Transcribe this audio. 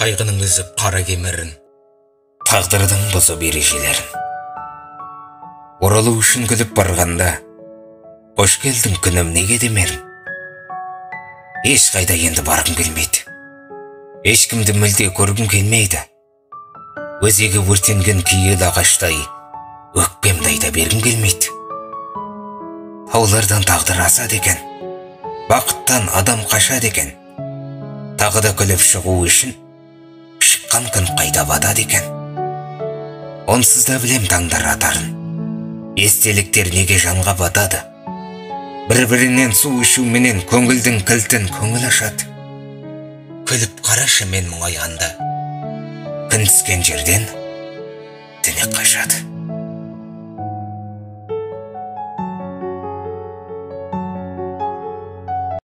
қайғының үзіп қара кемерін, тағдырдың бұзып ережелерін. Оралу үшін күліп барғанда, қош келдің күнім неге демерін. Ешқайда енді барғым келмейді, ешкімді мүлде көргім келмейді. Өзегі өртенген күйел ағаштай, өкпемді айта бергім келмейді. Таулардан тағдыр асады екен, бақыттан адам қашады екен. Тағы да күліп шығу үшін шыққан күн қайда батады екен. Онсыз да білем таңдар атарын, естеліктер неге жанға батады. Бір-бірінен су ішу менен көңілдің кілтін көңіл ашады. Күліп қарашы мен мұңайғанда, күн түскен жерден түнек қашады.